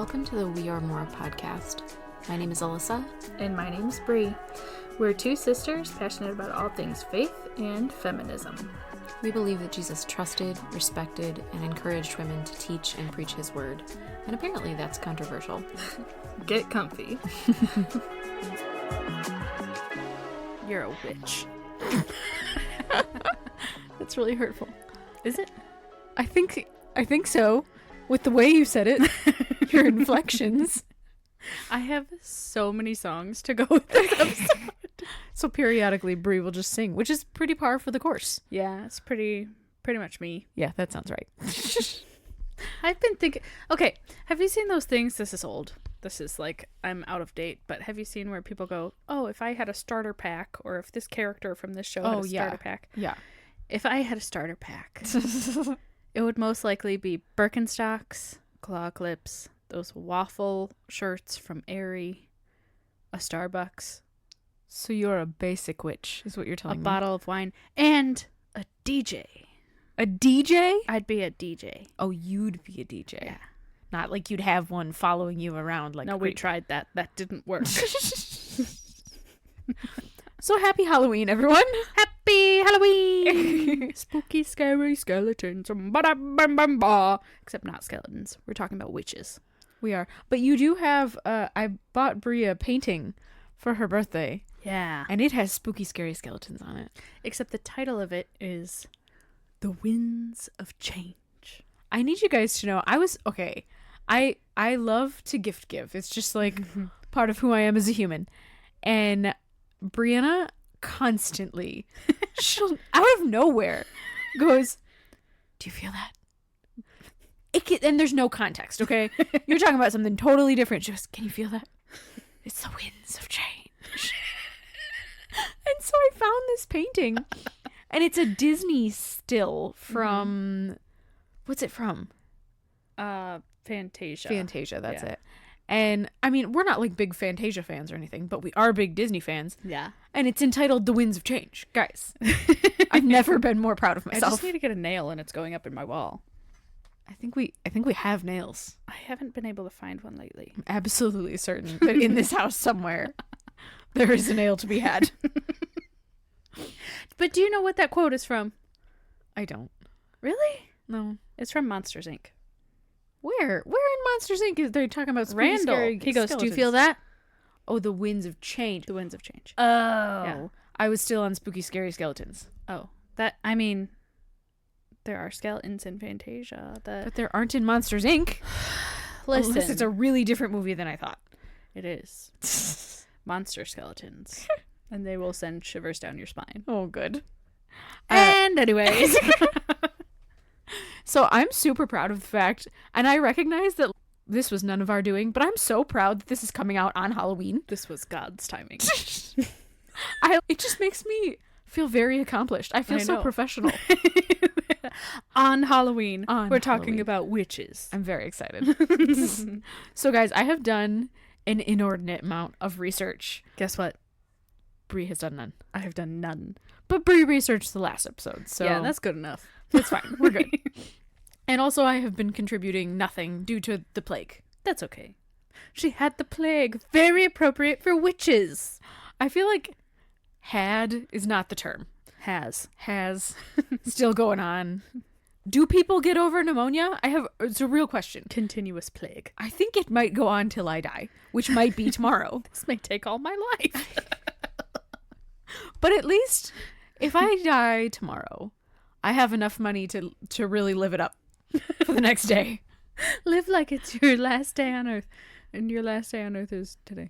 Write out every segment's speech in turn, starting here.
Welcome to the We Are More podcast. My name is Alyssa. And my name's Bree. We're two sisters passionate about all things faith and feminism. We believe that Jesus trusted, respected, and encouraged women to teach and preach his word. And apparently that's controversial. Get comfy. You're a witch. That's really hurtful. Is it? I think so. With the way you said it, your inflections. I have so many songs to go with this episode. So periodically Brie will just sing, which is pretty par for the course. Yeah, it's pretty much me. Yeah, that sounds right. I've been thinking, okay, have you seen those things? This is old. This is like, I'm out of date, but have you seen where people go, oh, if I had a starter pack, or if this character from this show had a starter pack? Yeah. If I had a starter pack, it would most likely be Birkenstocks, claw clips, those waffle shirts from Aerie, a Starbucks. So you're a basic witch, is what you're telling me. A bottle of wine, and a DJ. A DJ? I'd be a DJ. Oh, you'd be a DJ. Yeah. Not like you'd have one following you around like. No, we tried that. That didn't work. So happy Halloween, everyone. Happy Halloween. Spooky, scary skeletons. Except not skeletons. We're talking about witches. We are. But you do have, I bought Brie a painting for her birthday. Yeah. And it has spooky, scary skeletons on it. Except the title of it is The Winds of Change. I need you guys to know, I love to gift give. It's just like part of who I am as a human. And Brianna constantly, she'll out of nowhere goes, do you feel that? And there's no context, okay? You're talking about something totally different. She goes, can you feel that? It's the winds of change. And so I found this painting, and it's a Disney still from, what's it from? Fantasia. Fantasia, that's it. And, I mean, we're not, like, big Fantasia fans or anything, but we are big Disney fans. Yeah. And it's entitled The Winds of Change. Guys, I've never been more proud of myself. I just need to get a nail, and it's going up in my wall. I think we have nails. I haven't been able to find one lately. I'm absolutely certain that in this house somewhere, there is a nail to be had. But do you know what that quote is from? I don't. Really? No. It's from Monsters, Inc. Where in Monsters, Inc. is they talking about spooky, Randall? scary He goes, skeletons? do you feel that? Oh, the winds of change. The winds of change. Oh. Yeah. I was still on spooky, scary skeletons. Oh. That, I mean, there are skeletons in Fantasia. But there aren't in Monsters, Inc. Listen. Unless it's a really different movie than I thought. It is. Monster skeletons. And they will send shivers down your spine. Oh, good. And anyways. So I'm super proud of the fact, and I recognize that this was none of our doing, but I'm so proud that this is coming out on Halloween. This was God's timing. It just makes me feel very accomplished. I feel so professional. On Halloween, we're talking Halloween. about witches. I'm very excited. So guys, I have done an inordinate amount of research. Guess what? Brie has done none. I have done none. But Brie researched the last episode, so yeah, that's good enough. It's fine. We're good. And also I have been contributing nothing due to the plague. That's okay. She had the plague. Very appropriate for witches. I feel like had is not the term. Has. Still going on. Do people get over pneumonia? It's a real question. Continuous plague. I think it might go on till I die, which might be tomorrow. This may take all my life. But at least if I die tomorrow, I have enough money to really live it up for the next day. Live like it's your last day on Earth. And your last day on Earth is today.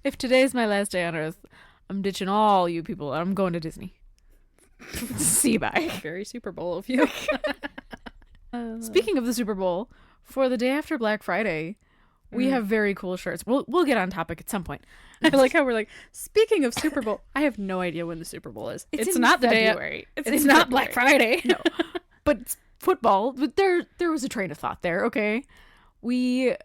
If today is my last day on Earth, I'm ditching all you people. I'm going to Disney. See you, bye. Very Super Bowl of you. Speaking of the Super Bowl, for the day after Black Friday, we have very cool shirts. We'll get on topic at some point. I like how we're like, speaking of Super Bowl, I have no idea when the Super Bowl is. It's not February. The day. It's not Black Friday. No, but it's football. But there was a train of thought there. Okay, we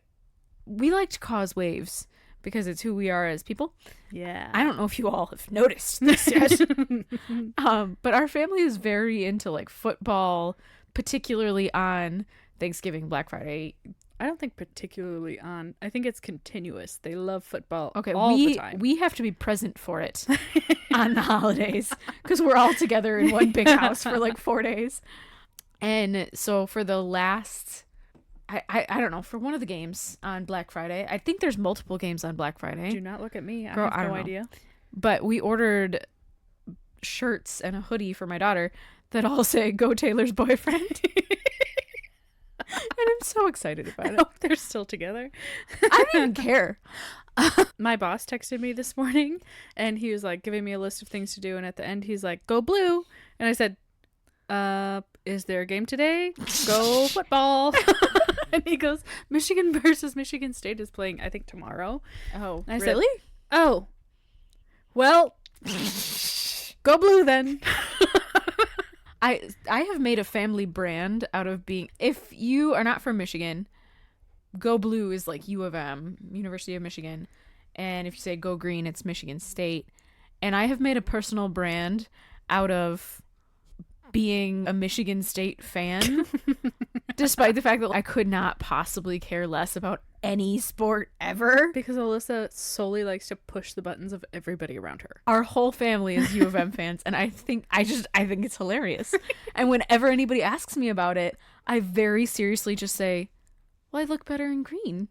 like to cause waves because it's who we are as people. Yeah. I don't know if you all have noticed this yet, but our family is very into like football, particularly on Thanksgiving, Black Friday, I don't think particularly on. I think it's continuous. They love football Okay, all the time. we have to be present for it on the holidays because we're all together in one big house for like 4 days. And so for the last, I don't know, for one of the games on Black Friday, I think there's multiple games on Black Friday. Do not look at me. Girl, I have I no don't know. idea. But we ordered shirts and a hoodie for my daughter that all say "Go Taylor's boyfriend." And I'm so excited about I it. hope they're still together. I don't even care. My boss texted me this morning and he was like giving me a list of things to do, and at the end he's like, "Go blue." And I said, is there a game today? Go football. And he goes, "Michigan versus Michigan State is playing, I think, tomorrow." Oh, I said, really? "Oh, well, go blue then." I have made a family brand out of being, if you are not from Michigan, Go Blue is like U of M, University of Michigan. And if you say Go Green, it's Michigan State. And I have made a personal brand out of being a Michigan State fan, despite the fact that I could not possibly care less about any sport ever. Because Alyssa solely likes to push the buttons of everybody around her. Our whole family is U of M fans, and I think it's hilarious. And whenever anybody asks me about it, I very seriously just say, "Well, I look better in green."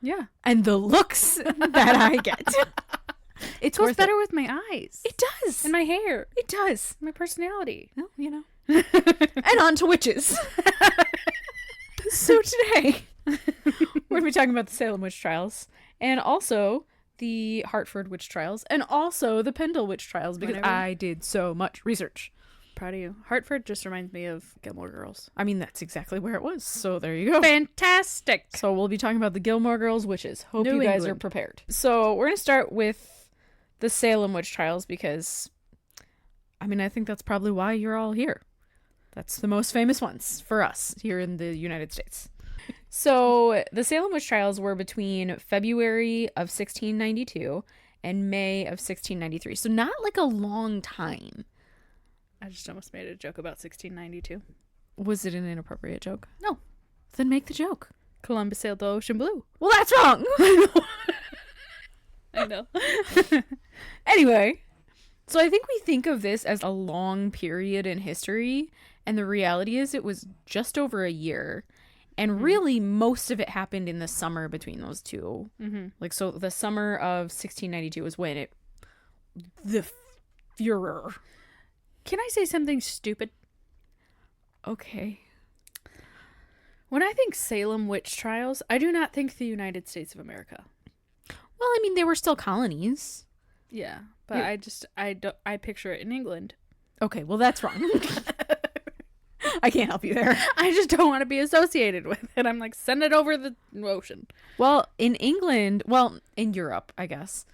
Yeah. And the looks that I get. It goes better with my eyes. It does. And my hair. It does. My personality. Well, you know. And on to witches. So today, we're going to be talking about the Salem witch trials, and also the Hartford witch trials, and also the Pendle witch trials, because I did so much research. Proud of you. Hartford just reminds me of Gilmore Girls. I mean, that's exactly where it was. So there you go. Fantastic. So we'll be talking about the Gilmore Girls witches. Hope New you guys are England. prepared. So we're going to start with the Salem witch trials because, I mean, I think that's probably why you're all here. That's the most famous ones for us here in the United States. So the Salem witch trials were between February of 1692 and May of 1693. So not like a long time. I just almost made a joke about 1692. Was it an inappropriate joke? No. Then make the joke. Columbus sailed the ocean blue. Well, that's wrong. I know. Anyway, so I think we think of this as a long period in history, and the reality is it was just over a year, and really most of it happened in the summer between those two. Mm-hmm. Like, so the summer of 1692 was when the furor. Can I say something stupid? Okay. When I think Salem witch trials, I do not think the United States of America. Well, I mean, they were still colonies. Yeah, but Yeah. I picture it in England. Okay, well, that's wrong. I can't help you there. I just don't want to be associated with it. I'm like, send it over the ocean. Well, in England, in Europe, I guess,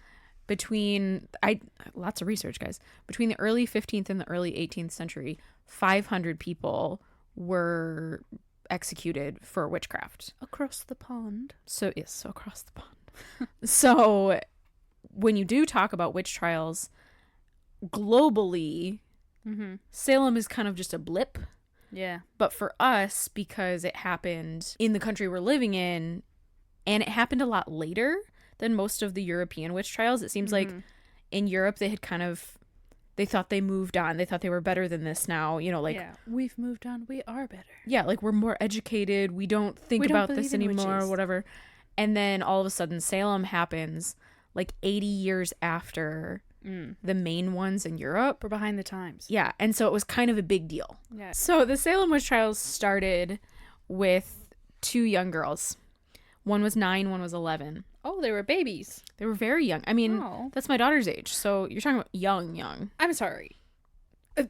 lots of research, guys, between the early 15th and the early 18th century, 500 people were executed for witchcraft. Across the pond. So, yes, so across the pond. So, when you do talk about witch trials globally, Salem is kind of just a blip. Yeah. But for us, because it happened in the country we're living in, and it happened a lot later than most of the European witch trials, it seems like in Europe they thought they moved on. They thought they were better than this now. You know, like, yeah, we've moved on. We are better. Yeah, like we're more educated. We don't think about this anymore or whatever. And then all of a sudden Salem happens like 80 years after the main ones in Europe. We're behind the times. Yeah, and so it was kind of a big deal. Yeah. So the Salem witch trials started with 2 young girls. One was 9, one was 11. Oh, they were babies. They were very young. I mean, Oh. that's my daughter's age. So you're talking about young. I'm sorry.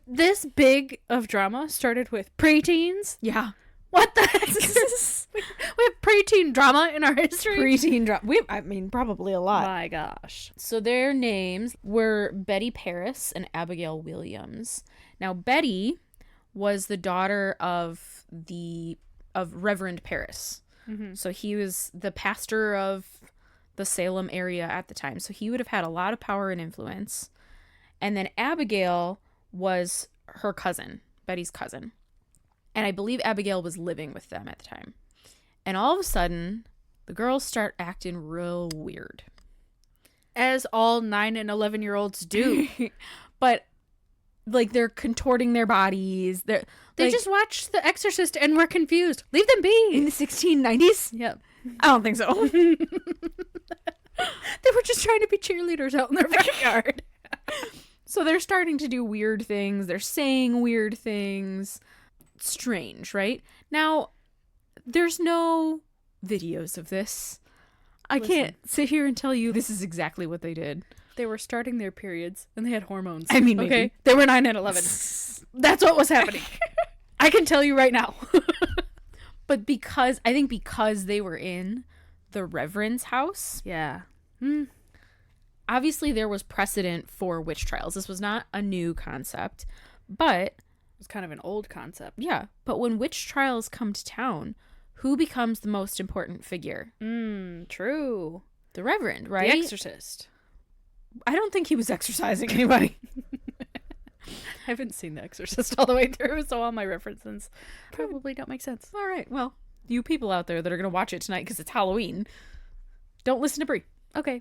This big of drama started with preteens? Yeah. What the heck is this? We have preteen drama in our history? Preteen drama. I mean, probably a lot. My gosh. So their names were Betty Paris and Abigail Williams. Now, Betty was the daughter of Reverend Paris. Mm-hmm. So he was the pastor of the Salem area at the time. So he would have had a lot of power and influence. And then Abigail was her cousin, Betty's cousin. And I believe Abigail was living with them at the time. And all of a sudden, the girls start acting real weird. As all 9 and 11-year-olds do. But, like, they're contorting their bodies. They just watched The Exorcist and were confused. Leave them be. In the 1690s? Yep. I don't think so. They were just trying to be cheerleaders out in their backyard. So they're starting to do weird things. They're saying weird things. Strange, right? Now, there's no videos of this. I can't sit here and tell you this is exactly what they did. They were starting their periods and they had hormones. I mean, maybe. Okay, they were 9 and 11. That's what was happening. I can tell you right now. But because they were in the Reverend's house. Yeah. Obviously, there was precedent for witch trials. This was not a new concept, but It was kind of an old concept. yeah. But when witch trials come to town, who becomes the most important figure? True. The Reverend, right? The Exorcist. I don't think he was exorcising anybody. I haven't seen The Exorcist all the way through, so all my references probably don't make sense. All right. Well, you people out there that are going to watch it tonight because it's Halloween, don't listen to Brie. Okay.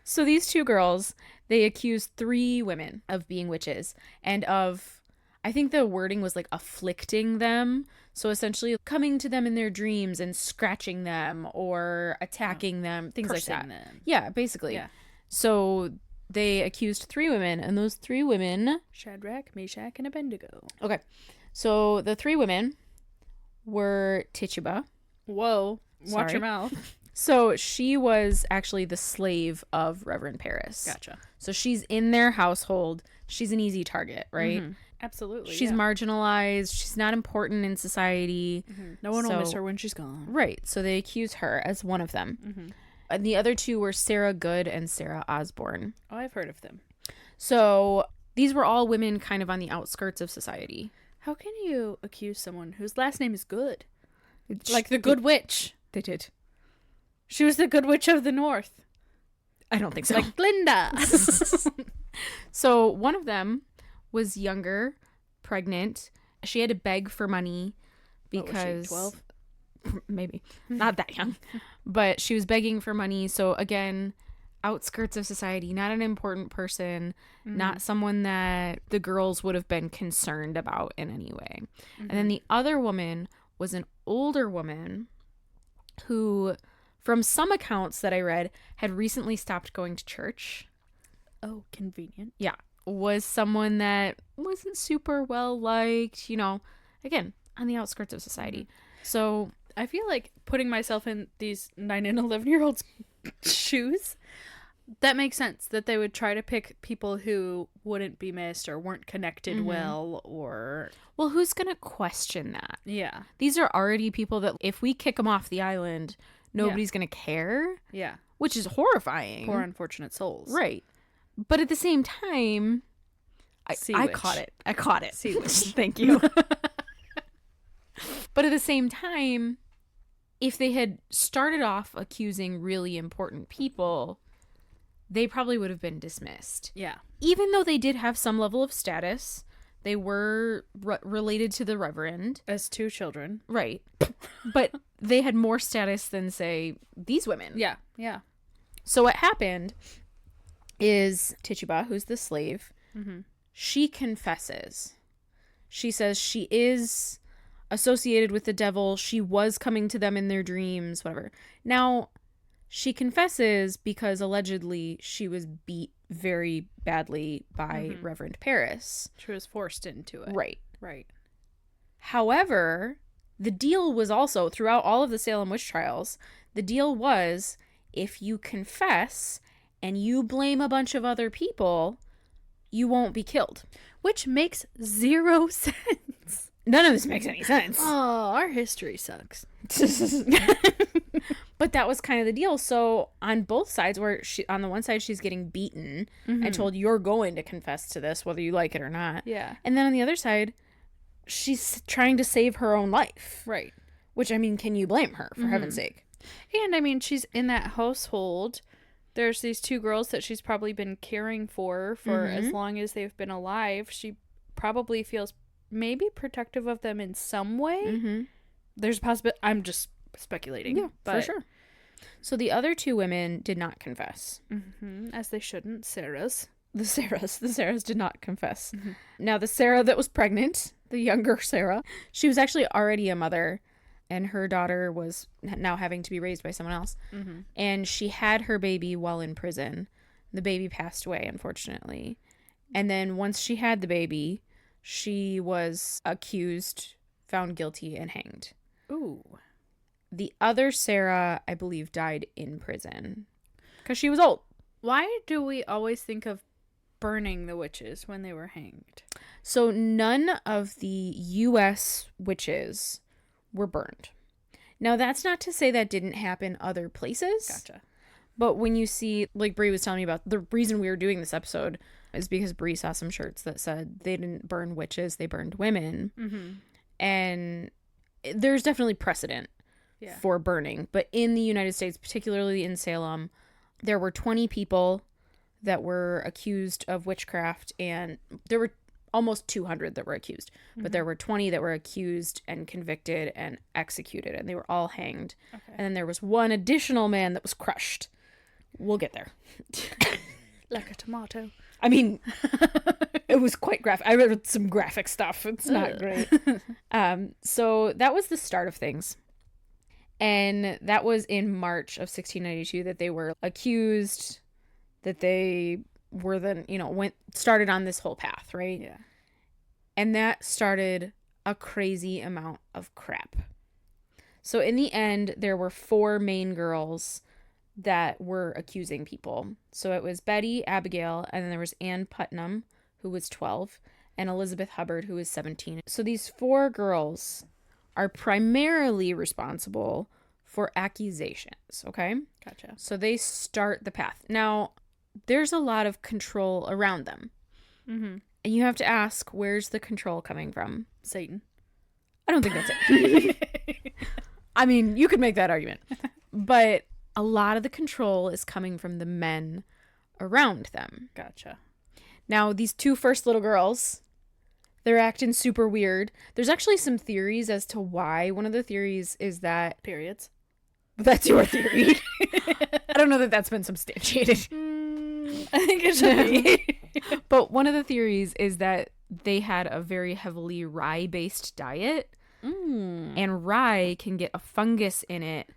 So these two girls, they accused 3 women of being witches and of, I think the wording was like afflicting them. So essentially coming to them in their dreams and scratching them or attacking them, things like that. Them. Yeah, basically. Yeah. So they accused 3 women, and those 3 women... Shadrach, Meshach, and Abednego. Okay. So the 3 women were Tituba. Whoa. Watch Sorry. your mouth. So she was actually the slave of Reverend Paris. Gotcha. So she's in their household. She's an easy target, right? Mm-hmm. Absolutely. She's marginalized. She's not important in society. No one will miss her when she's gone. Right. So they accuse her as one of them. And the other 2 were Sarah Good and Sarah Osborne. Oh, I've heard of them. So these were all women kind of on the outskirts of society. How can you accuse someone whose last name is Good? Like the Good Witch. They did. She was the Good Witch of the North. I don't think so. Like Glinda. So one of them was younger, pregnant. She had to beg for money because... What was she, 12? Maybe. Not that young. But she was begging for money. So again, outskirts of society, not an important person, not someone that the girls would have been concerned about in any way. And then the other woman was an older woman who, from some accounts that I read, had recently stopped going to church. Oh, convenient. Yeah. Was someone that wasn't super well liked, you know, again, on the outskirts of society. So I feel like putting myself in these 9 and 11-year-olds' shoes, that makes sense that they would try to pick people who wouldn't be missed or weren't connected well or... Well, who's going to question that? Yeah. These are already people that if we kick them off the island, nobody's going to care. Yeah. Which is horrifying. Poor unfortunate souls. Right. But at the same time, I caught it. I caught it. Sea witch. Thank you. But at the same time, if they had started off accusing really important people, they probably would have been dismissed. Yeah. Even though they did have some level of status, they were related to the Reverend. As 2 children. Right. But they had more status than, say, these women. Yeah. Yeah. So what happened is Tituba, who's the slave, she confesses. She says she is associated with the devil. She was coming to them in their dreams, whatever. Now, she confesses because allegedly she was beat very badly by Reverend Paris. She was forced into it. Right. Right. However, the deal was also, throughout all of the Salem witch trials, the deal was if you confess and you blame a bunch of other people, you won't be killed. Which makes 0 sense. None of this makes any sense. Oh, our history sucks. But that was kind of the deal. So on both sides, where on the one side she's getting beaten and told you're going to confess to this whether you like it or not. Yeah. And then on the other side, she's trying to save her own life. Right. Which, I mean, can you blame her, for heaven's sake? And I mean, she's in that household. There's these 2 girls that she's probably been caring for as long as they've been alive. She probably feels maybe protective of them in some way. there's a possibility. I'm just speculating. Yeah, for sure. So the other 2 women did not confess. Mm-hmm. As they shouldn't. The Sarahs did not confess. Mm-hmm. Now, the Sarah that was pregnant, the younger Sarah, she was actually already a mother, and her daughter was now having to be raised by someone else. Mm-hmm. And she had her baby while in prison. The baby passed away, unfortunately. And then once she had the baby, she was accused, found guilty, and hanged. Ooh. The other Sarah, I believe, died in prison because she was old. Why do we always think of burning the witches when they were hanged? So none of the U.S. witches were burned. Now, that's not to say that didn't happen other places. Gotcha. But when you see, like Brie was telling me about, the reason we were doing this episode is because Brie saw some shirts that said they didn't burn witches, they burned women. Mm-hmm. And there's definitely precedent for burning. But in the United States, particularly in Salem, there were 20 people that were accused of witchcraft, and there were almost 200 that were accused. Mm-hmm. But there were 20 that were accused and convicted and executed, and they were all hanged. Okay. And then there was one additional man that was crushed. We'll get there. Like a tomato. I mean, it was quite graphic. I read some graphic stuff. It's not great. So that was the start of things. And that was in March of 1692 that they were accused, that they were then, started on this whole path, right? Yeah. And that started a crazy amount of crap. So in the end, there were 4 main girls that were accusing people. So it was Betty, Abigail, and then there was Ann Putnam, who was 12, and Elizabeth Hubbard, who was 17. So these 4 girls are primarily responsible for accusations, okay? Gotcha. So they start the path. Now, there's a lot of control around them. Mm-hmm. And you have to ask, where's the control coming from? Satan. I don't think that's it. I mean, you could make that argument. But a lot of the control is coming from the men around them. Gotcha. Now, these 2 first little girls, they're acting super weird. There's actually some theories as to why. One of the theories is that... Periods. That's your theory. I don't know that that's been substantiated. I think it should be. But one of the theories is that they had a very heavily rye-based diet. And rye can get a fungus in it.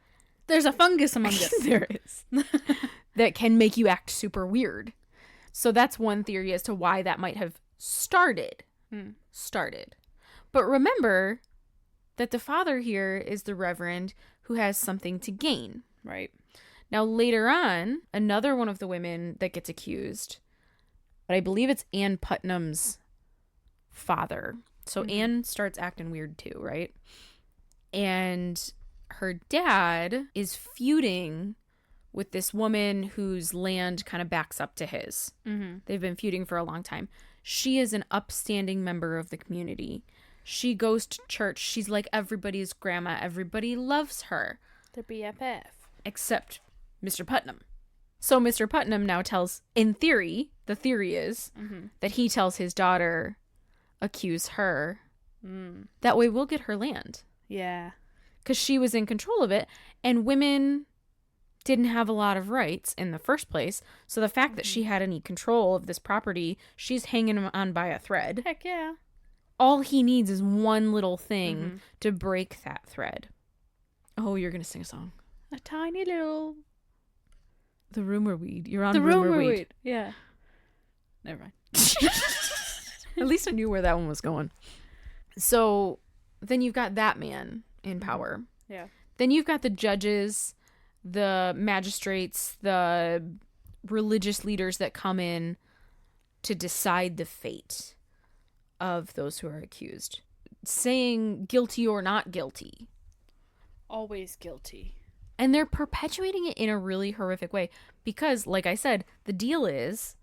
There's a fungus among us. There is. That can make you act super weird. So that's one theory as to why that might have started. But remember that the father here is the reverend who has something to gain. Right. Now, later on, another one of the women that gets accused, but I believe it's Ann Putnam's father. So Ann starts acting weird too, right? And her dad is feuding with this woman whose land kind of backs up to his. Mm-hmm. They've been feuding for a long time. She is an upstanding member of the community. She goes to church. She's like everybody's grandma. Everybody loves her. The BFF. Except Mr. Putnam. So Mr. Putnam now tells, in theory, the theory is that he tells his daughter, accuse her. That way we'll get her land. Yeah. Because she was in control of it, and women didn't have a lot of rights in the first place. So the fact that she had any control of this property, she's hanging on by a thread. Heck yeah. All he needs is one little thing to break that thread. Oh, you're going to sing a song. A tiny little... The rumor weed. You're on the rumor weed. Yeah. Never mind. At least I knew where that one was going. So then you've got that man in power. Yeah. Then you've got the judges, the magistrates, the religious leaders that come in to decide the fate of those who are accused, saying guilty or not guilty. Always guilty. And they're perpetuating it in a really horrific way because, like I said, the deal is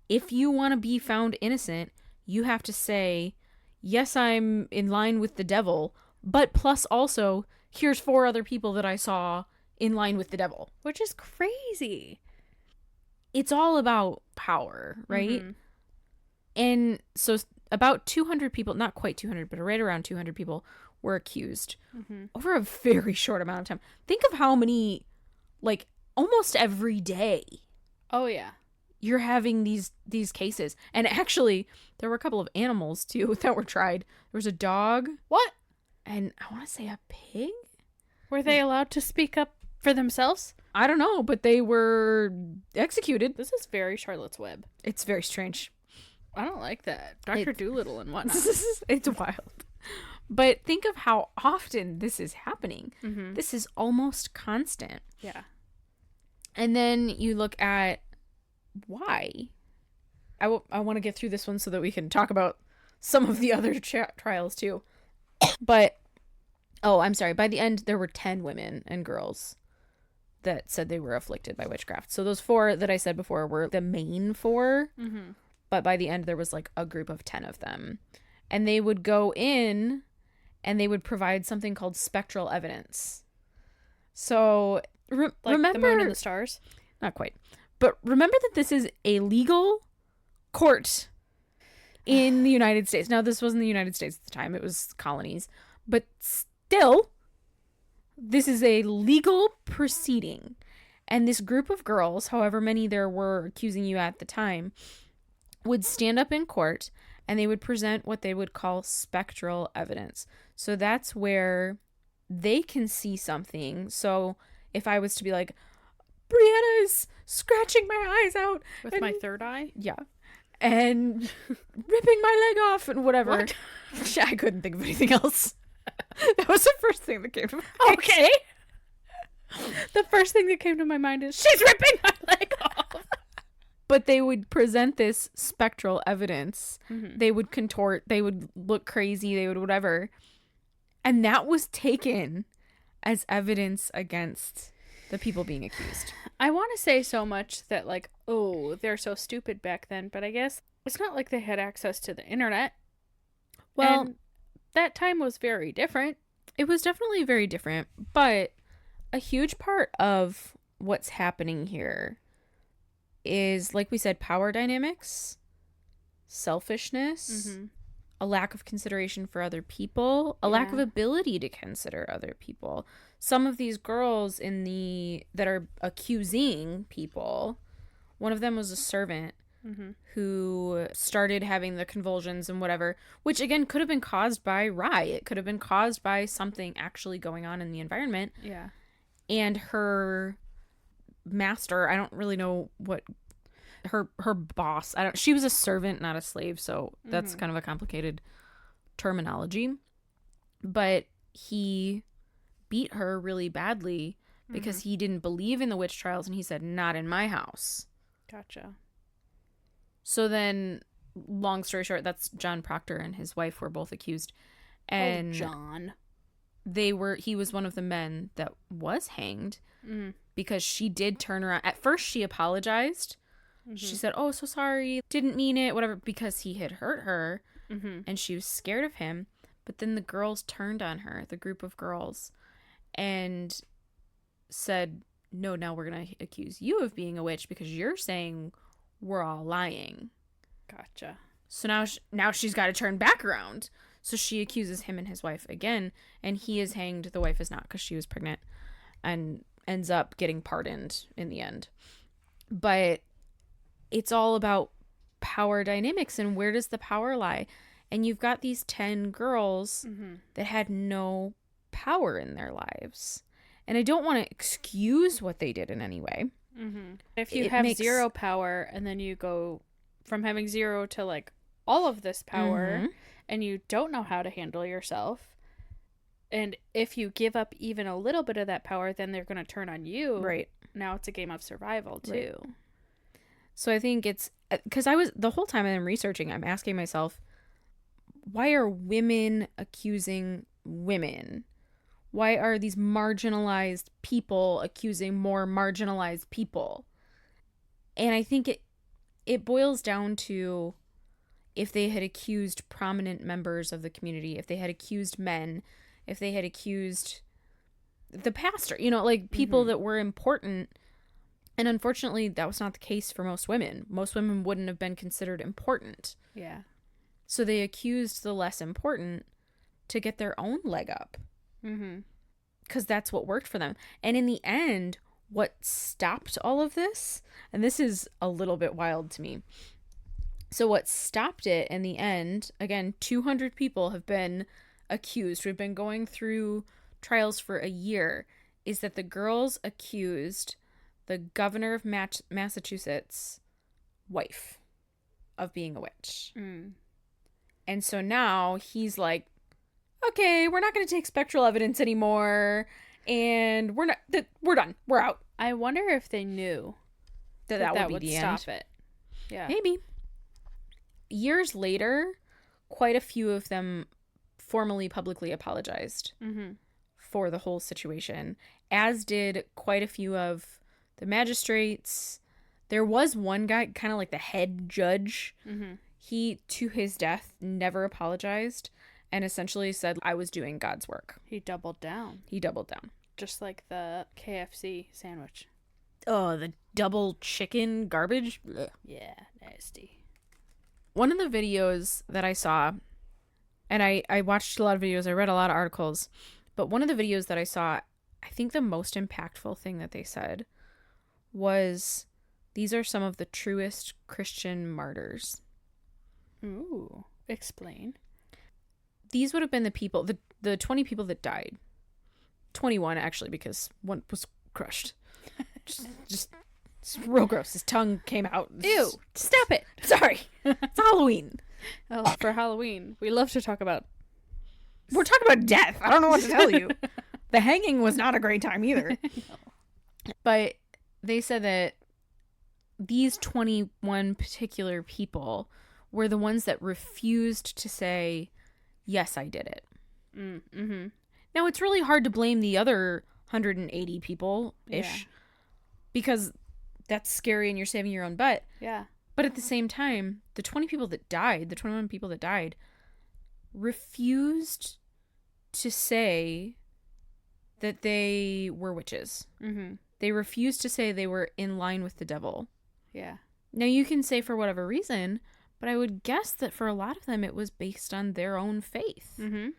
if you want to be found innocent, you have to say, yes, I'm in line with the devil, but plus also, here's 4 other people that I saw in line with the devil. Which is crazy. It's all about power, right? And so about 200 people, not quite 200, but right around 200 people, were accused over a very short amount of time. Think of how many, like, almost every day. Oh, yeah. You're having these cases. And actually, there were a couple of animals, too, that were tried. There was a dog. What? And I want to say a pig? Were they allowed to speak up for themselves? I don't know, but they were executed. This is very Charlotte's Web. It's very strange. I don't like that. Dr. Dolittle and whatnot. It's wild. But think of how often this is happening. This is almost constant. Yeah. And then you look at why. I want to get through this one so that we can talk about some of the other trials too. But, oh, I'm sorry. By the end, there were 10 women and girls that said they were afflicted by witchcraft. So those 4 that I said before were the main 4. But by the end, there was like a group of 10 of them. And they would go in and they would provide something called spectral evidence. So Like remember, the moon and the stars? not quite, but remember that this is a legal court in the United States. Now, this wasn't the United States at the time. It was colonies. But still, this is a legal proceeding. And this group of girls, however many there were accusing you at the time, would stand up in court and they would present what they would call spectral evidence. So that's where they can see something. So if I was to be like, Brianna is scratching my eyes out. With my third eye? Yeah. And ripping my leg off and whatever. What? I couldn't think of anything else. That was the first thing that came to my mind. Okay. The first thing that came to my mind is, she's ripping my leg off. But they would present this spectral evidence. They would contort. They would look crazy. They would whatever. And that was taken as evidence against the people being accused. I want to say so much that, like, oh, they're so stupid back then, but I guess it's not like they had access to the internet. Well, And that time was very different. it was definitely very different, but a huge part of what's happening here is, like we said, power dynamics, selfishness, a lack of consideration for other people, a lack of ability to consider other people. Some of these girls that are accusing people, one of them was a servant who started having the convulsions and whatever, which again could have been caused by rye. It could have been caused by something actually going on in the environment. Yeah. And her master, I don't really know what her boss, she was a servant, not a slave, so that's kind of a complicated terminology. But he beat her really badly because he didn't believe in the witch trials, and he said, not in my house. Gotcha. So then, long story short, that's John Proctor and his wife were both accused. And John. he was one of the men that was hanged because she did turn around. At first, she apologized. She said, oh, so sorry, didn't mean it, whatever, because he had hurt her and she was scared of him. But then the girls turned on her, the group of girls, and said, no, now we're going to accuse you of being a witch because you're saying we're all lying. Gotcha. So now she's got to turn back around. So she accuses him and his wife again, and he is hanged. The wife is not because she was pregnant and ends up getting pardoned in the end. But it's all about power dynamics and where does the power lie? And you've got these 10 girls that had no power in their lives. And I don't want to excuse what they did in any way. If you have zero power and then you go from having zero to like all of this power and you don't know how to handle yourself, and if you give up even a little bit of that power, then they're going to turn on you. Right. Now it's a game of survival too. Right. So I think it's because the whole time I'm researching, I'm asking myself, why are women accusing women? Why are these marginalized people accusing more marginalized people? And I think it boils down to if they had accused prominent members of the community, if they had accused men, if they had accused the pastor, like people that were important. And unfortunately, that was not the case for most women. Most women wouldn't have been considered important. Yeah. So they accused the less important to get their own leg up. Mm-hmm. Because that's what worked for them. And in the end, what stopped all of this, and this is a little bit wild to me. So what stopped it in the end, again, 200 people have been accused. We've been going through trials for a year, is that the girls accused the governor of Massachusetts' wife of being a witch. Mm. And so now he's like, okay, we're not going to take spectral evidence anymore, and we're done. We're out. I wonder if they knew That would be the end. Stop it. Yeah. Maybe. Years later, quite a few of them formally publicly apologized for the whole situation, as did quite a few of the magistrates. There was one guy, kind of like the head judge. He, to his death, never apologized and essentially said, I was doing God's work. He doubled down. Just like the KFC sandwich. Oh, the double chicken garbage? Ugh. Yeah, nasty. One of the videos that I saw, and I watched a lot of videos, I read a lot of articles, but one of the videos that I saw, I think the most impactful thing that they said was, these are some of the truest Christian martyrs. Ooh, explain. These would have been the people, the 20 people that died. 21, actually, because one was crushed. just it's real gross. His tongue came out. Ew, stop it. Sorry. It's Halloween. Oh, for Halloween. We love to talk about... We're talking about death. I don't know what to tell you. The hanging was not a great time either. No. But they said that these 21 particular people were the ones that refused to say, yes, I did it. Mm-hmm. Now, it's really hard to blame the other 180 people-ish, because that's scary and you're saving your own butt. Yeah. But at the same time, the 21 people that died, refused to say that they were witches. Mm-hmm. They refused to say they were in line with the devil. Yeah. Now, you can say for whatever reason, but I would guess that for a lot of them, it was based on their own faith. Mm-hmm.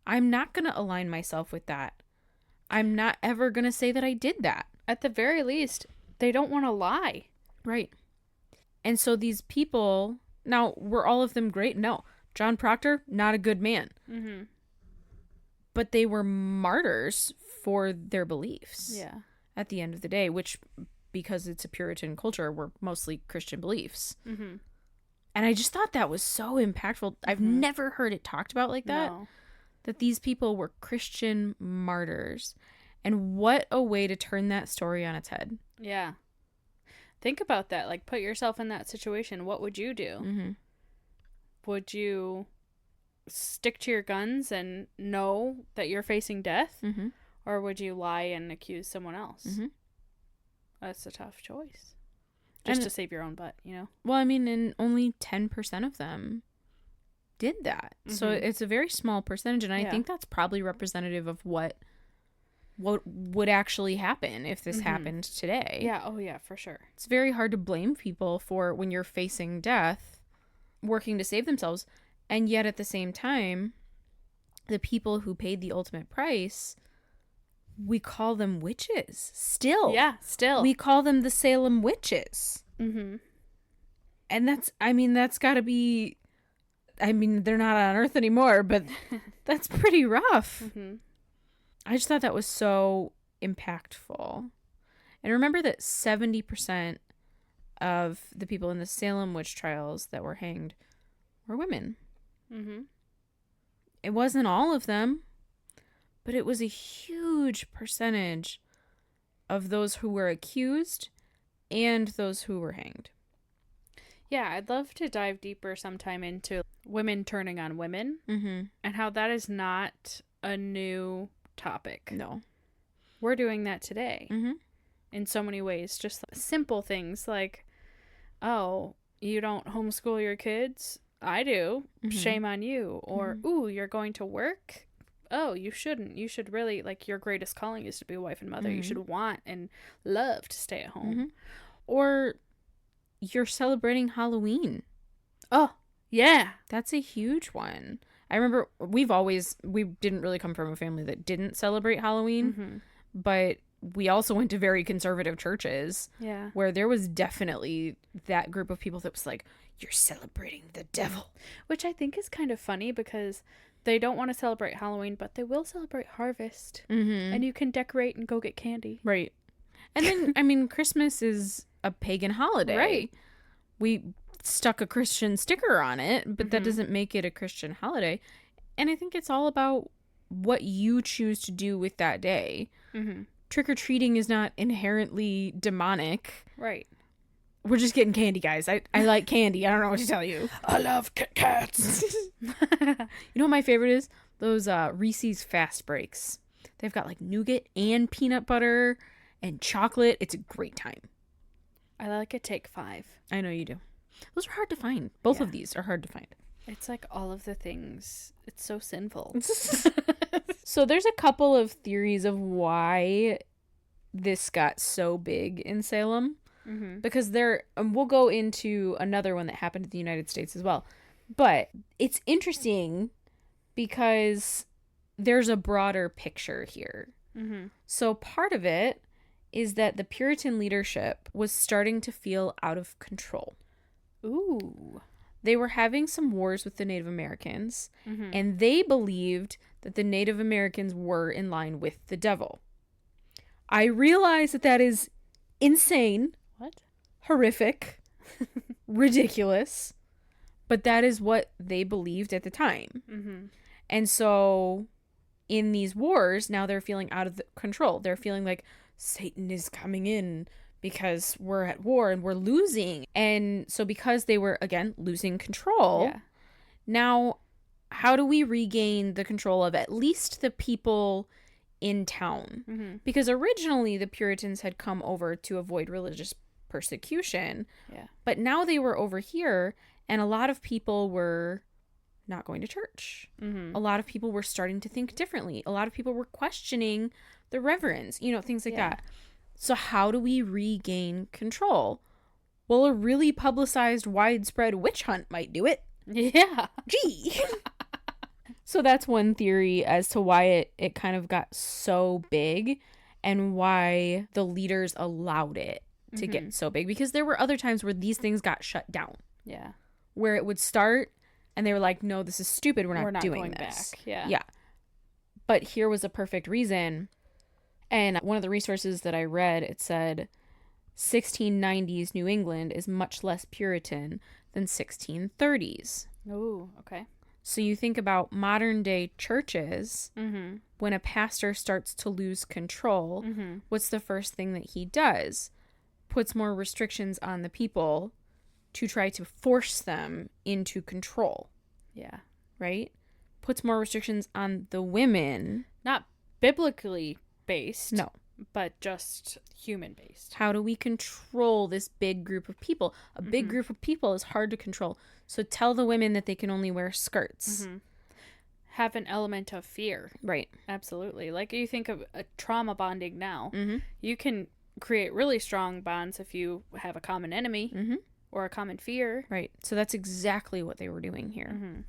I'm not going to align myself with that. I'm not ever going to say that I did that. At the very least, they don't want to lie. Right. And so these people, now, were all of them great? No. John Proctor, not a good man. Mm-hmm. But they were martyrs for their beliefs. Yeah. At the end of the day, which, because it's a Puritan culture, were mostly Christian beliefs. Mm-hmm. And I just thought that was so impactful. I've never heard it talked about like that. No. That these people were Christian martyrs. And what a way to turn that story on its head. Yeah. Think about that. Like, put yourself in that situation. What would you do? Mm-hmm. Would you stick to your guns and know that you're facing death? Mm-hmm. Or would you lie and accuse someone else? Mm-hmm. That's a tough choice. Just And- to save your own butt, you know? Well, I mean, and only 10% of them did that. So Mhm. it's a very small percentage, and I Yeah. think that's probably representative of what would actually happen if this Mhm. happened today. Yeah, oh yeah, for sure. It's very hard to blame people for, when you're facing death, working to save themselves, and yet at the same time, the people who paid the ultimate price, we call them witches. Still. Yeah, still. We call them the Salem witches. Mm-hmm. And that's got to be, they're not on Earth anymore, but that's pretty rough. Mm-hmm. I just thought that was so impactful. And remember that 70% of the people in the Salem witch trials that were hanged were women. Mm-hmm. It wasn't all of them, but it was a huge percentage of those who were accused and those who were hanged. Yeah, I'd love to dive deeper sometime into women turning on women Mm-hmm. and how that is not a new topic. No. We're doing that today Mm-hmm. in so many ways. Just simple things like, oh, you don't homeschool your kids? I do. Mhm. Shame on you. Or, ooh, you're going to work? Oh, you shouldn't. You should really, like, your greatest calling is to be a wife and mother. You Mhm. should want and love to stay at home. Mm-hmm. Or you're celebrating Halloween. Oh, yeah. That's a huge one. I remember we didn't really come from a family that didn't celebrate Halloween, but we also went to very conservative churches where there was definitely that group of people that was like, you're celebrating the devil. Which I think is kind of funny because they don't want to celebrate Halloween, but they will celebrate harvest. And you can decorate and go get candy. Right. And then, I mean, Christmas is a pagan holiday. Right. We stuck a Christian sticker on it, but that doesn't make it a Christian holiday. And I think it's all about what you choose to do with that day. Trick-or-treating is not inherently demonic. Right. We're just getting candy, guys. I like candy. I don't know what to tell you. I love Kit Kats. You know what my favorite is? Those Reese's Fast Breaks. They've got like nougat and peanut butter and chocolate. It's a great time. I like a Take 5. I know you do. Those are hard to find. Both of these are hard to find. It's like all of the things. It's so sinful. So there's a couple of theories of why this got so big in Salem. Because we'll go into another one that happened in the United States as well. But it's interesting because there's a broader picture here. So part of it is that the Puritan leadership was starting to feel out of control. Ooh. They were having some wars with the Native Americans, and they believed that the Native Americans were in line with the devil. I realize that is insane. What? Horrific. Ridiculous. But that is what they believed at the time. And so in these wars, now they're feeling out of control. They're feeling like Satan is coming in because we're at war and we're losing. And so because they were, again, losing control, now how do we regain the control of at least the people in town? Because originally the Puritans had come over to avoid religious persecution. But now they were over here, and a lot of people were not going to church. A lot of people were starting to think differently. A lot of people were questioning the reverends, things like that. So how do we regain control? Well, a really publicized, widespread witch hunt might do it. Yeah. Gee. So that's one theory as to why it kind of got so big and why the leaders allowed it to get so big. Because there were other times where these things got shut down. Yeah. Where it would start and they were like, no, this is stupid. We're not doing going this. Back. Yeah. Yeah. But here was a perfect reason. And one of the resources that I read, it said 1690s New England is much less Puritan than 1630s. Oh, okay. So you think about modern day churches, when a pastor starts to lose control, what's the first thing that he does? Puts more restrictions on the people to try to force them into control. Yeah. Right? Puts more restrictions on the women. Not biblically based. No. But just human based. How do we control this big group of people? A big group of people is hard to control. So tell the women that they can only wear skirts. Have an element of fear. Right. Absolutely. Like you think of a trauma bonding now. You can create really strong bonds if you have a common enemy or a common fear. Right. So that's exactly what they were doing here.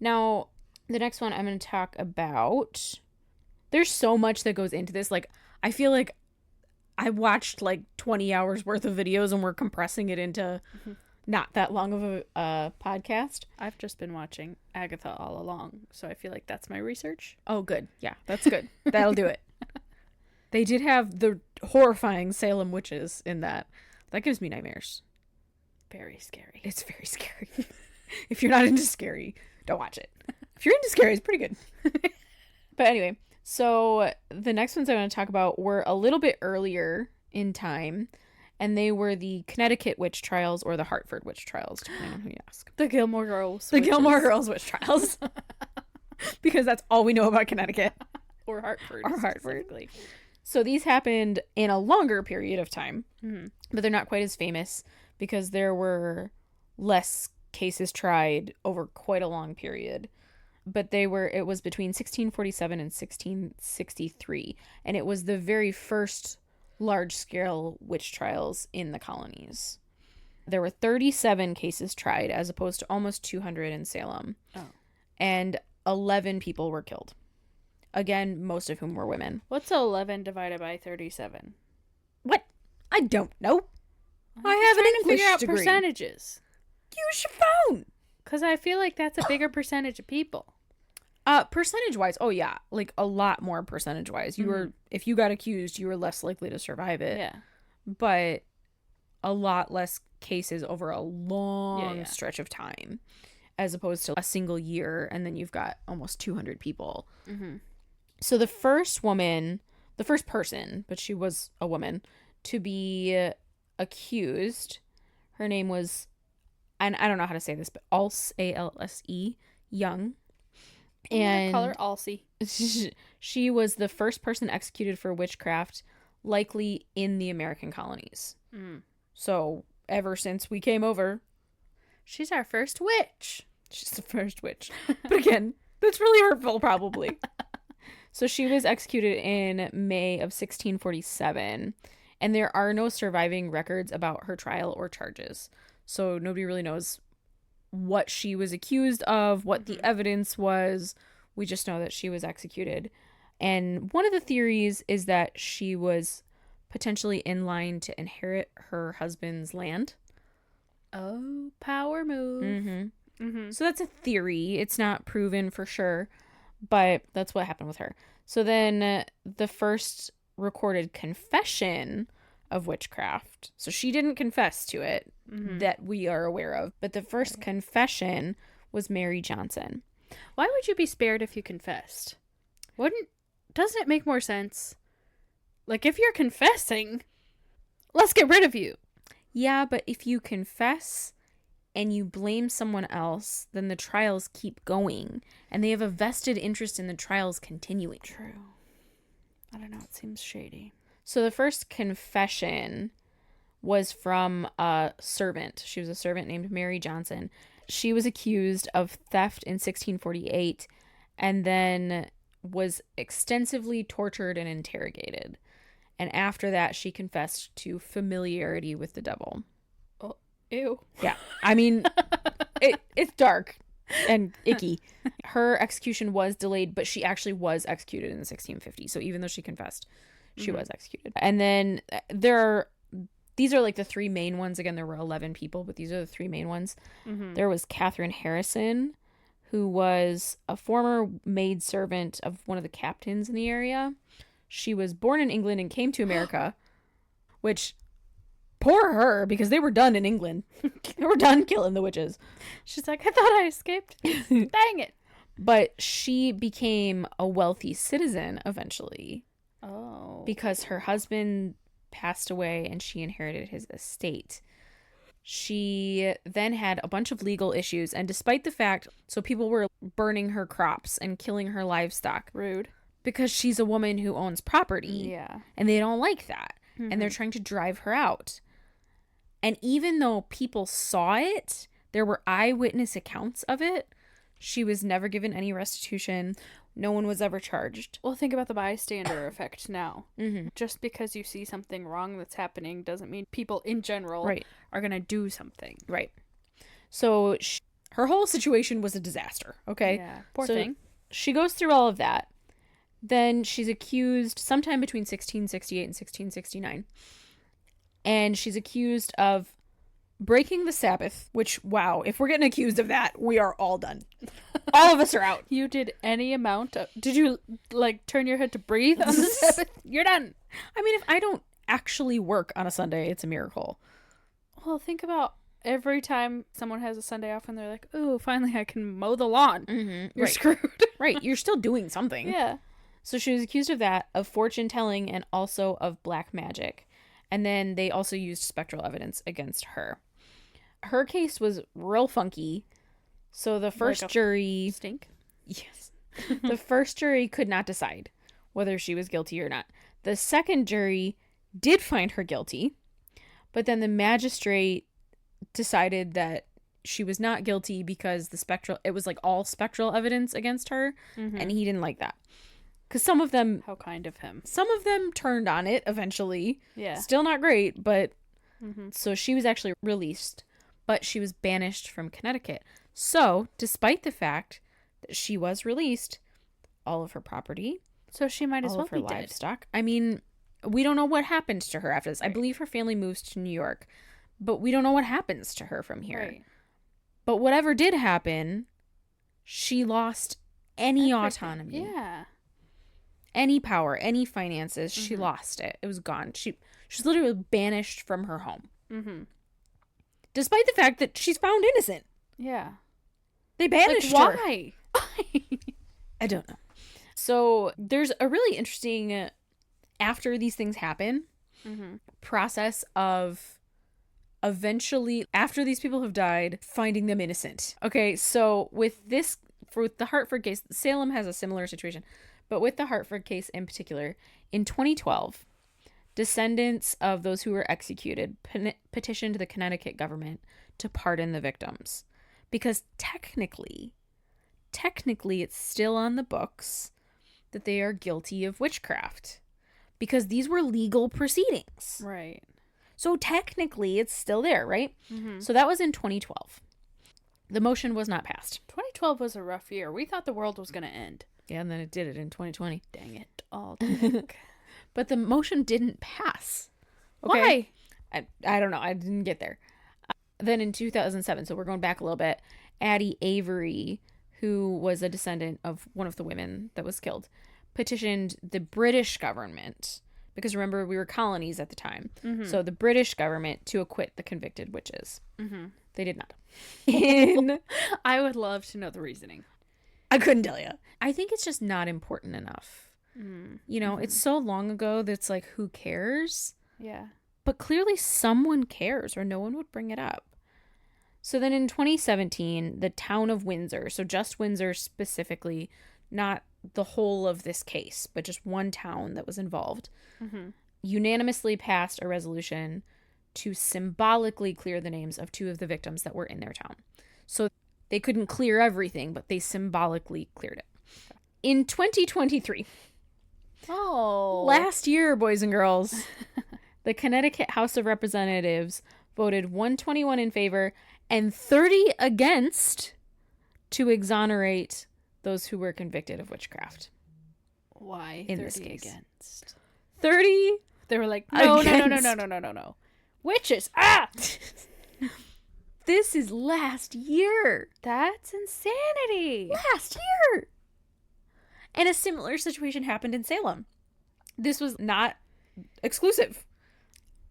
Now, the next one I'm going to talk about, there's so much that goes into this. Like, I feel like I watched like 20 hours worth of videos and we're compressing it into not that long of a podcast. I've just been watching Agatha all along, so I feel like that's my research. Oh, good. Yeah, that's good. That'll do it. They did have the horrifying Salem witches in that. That gives me nightmares. Very scary. It's very scary. If you're not into scary, don't watch it. If you're into scary, it's pretty good. But anyway, so the next ones I'm going to talk about were a little bit earlier in time, and they were the Connecticut witch trials or the Hartford witch trials, depending on who you ask. The Gilmore Girls. The Gilmore Girls witch trials. Because that's all we know about Connecticut. Or Hartford. Or Hartford. So these happened in a longer period of time, but they're not quite as famous because there were less cases tried over quite a long period. But it was between 1647 and 1663, and it was the very first large-scale witch trials in the colonies. There were 37 cases tried as opposed to almost 200 in Salem. Oh. And 11 people were killed. Again, most of whom were women. What's 11 divided by 37? What? I don't know. I I'm have an trying to English figure out degree. percentages. Use your phone. Because I feel like that's a bigger percentage of people. Percentage-wise, oh yeah, like a lot more percentage-wise. You were, if you got accused, you were less likely to survive it. Yeah. But a lot less cases over a long stretch of time, as opposed to a single year, and then you've got almost 200 people. Mm-hmm. So the first person, but she was a woman, to be accused, her name was, and I don't know how to say this, but Alse, A-L-S-E, Young. And call her Alsey. She was the first person executed for witchcraft, likely in the American colonies. So ever since we came over, she's our first witch. She's the first witch. But again, that's really hurtful, probably. So she was executed in May of 1647, and there are no surviving records about her trial or charges. So nobody really knows what she was accused of, what the evidence was. We just know that she was executed. And one of the theories is that she was potentially in line to inherit her husband's land. Oh, power move. So that's a theory. It's not proven for sure, but that's what happened with her. So then the first recorded confession of witchcraft. So she didn't confess to it that we are aware of, but the first confession was Mary Johnson. Why would you be spared if you confessed? Doesn't it make more sense? Like, if you're confessing, let's get rid of you. Yeah, but if you confess and you blame someone else, then the trials keep going, and they have a vested interest in the trials continuing. True. I don't know, it seems shady. So the first confession was from a servant. She was a servant named Mary Johnson. She was accused of theft in 1648 and then was extensively tortured and interrogated. And after that, she confessed to familiarity with the devil. Oh, ew. Yeah. I mean, it's dark and icky. Her execution was delayed, but she actually was executed in the 1650s. So even though she confessed, she was executed. And then these are like the three main ones. Again, there were 11 people, but these are the three main ones. There was Catherine Harrison, who was a former maidservant of one of the captains in the area. She was born in England and came to America, which, poor her, because they were done in England. They were done killing the witches. She's like, I thought I escaped. Dang it. But she became a wealthy citizen eventually. Oh. Because her husband passed away and she inherited his estate. She then had a bunch of legal issues, and despite the fact, so people were burning her crops and killing her livestock. Rude. Because she's a woman who owns property. Yeah. And they don't like that. And they're trying to drive her out. And even though people saw it, there were eyewitness accounts of it, she was never given any restitution. No one was ever charged. Well, think about the bystander effect now. Just because you see something wrong that's happening doesn't mean people in general are going to do something. Right. So her whole situation was a disaster, okay? Yeah, poor thing. She goes through all of that. Then she's accused sometime between 1668 and 1669. And she's accused of breaking the Sabbath, which, wow, if we're getting accused of that, we are all done. All of us are out. You did any amount of... Did you, like, turn your head to breathe on the Sabbath? You're done. I mean, if I don't actually work on a Sunday, it's a miracle. Well, think about every time someone has a Sunday off and they're like, oh, finally I can mow the lawn. You're screwed. Right, you're still doing something. Yeah. So she was accused of that, of fortune telling, and also of black magic. And then they also used spectral evidence against her. Her case was real funky. So the first jury... Stink? Yes. The first jury could not decide whether she was guilty or not. The second jury did find her guilty. But then the magistrate decided that she was not guilty because it was like all spectral evidence against her. And he didn't like that. Because some of them... How kind of him. Some of them turned on it eventually. Yeah. Still not great, but... So she was actually released, but she was banished from Connecticut. So, despite the fact She was released, all of her property, So she might as all well of her be dead. livestock. I mean, we don't know what happens to her after this. I believe her family moves to New York, but we don't know what happens to her from here. Right. But whatever did happen, she lost any Everything. autonomy, Yeah. any power, any finances. She lost it. It was gone. She's literally banished from her home. Mm-hmm. Despite the fact that she's found innocent. Yeah. They banished Like, her. why? I don't know. So there's a really interesting, after these things happen, process of eventually, after these people have died, finding them innocent. Okay, so with the Hartford case, Salem has a similar situation, but with the Hartford case in particular, in 2012, descendants of those who were executed petitioned the Connecticut government to pardon the victims. Because technically, it's still on the books that they are guilty of witchcraft. Because these were legal proceedings. Right. So technically, it's still there, right? So that was in 2012. The motion was not passed. 2012 was a rough year. We thought the world was going to end. Yeah, and then it did it in 2020. Dang it. All dang. But the motion didn't pass. Okay? Why? I don't know. I didn't get there. Then in 2007, so we're going back a little bit, Addie Avery, who was a descendant of one of the women that was killed, petitioned the British government, because remember, we were colonies at the time. So the British government to acquit the convicted witches. They did not. I would love to know the reasoning. I couldn't tell you. I think it's just not important enough. You know, it's so long ago that it's like, who cares? Yeah. But clearly someone cares, or no one would bring it up. So then in 2017, the town of Windsor, so just Windsor specifically, not the whole of this case, but just one town that was involved, unanimously passed a resolution to symbolically clear the names of 2 of the victims that were in their town. So they couldn't clear everything, but they symbolically cleared it. In 2023, last year, boys and girls, the Connecticut House of Representatives voted 121 in favor and 30 against to exonerate those who were convicted of witchcraft. Why? In 30 this case. against. 30 They were like, no. against. Witches. Ah! This is last year. That's insanity. Last year. And a similar situation happened in Salem. This was not exclusive.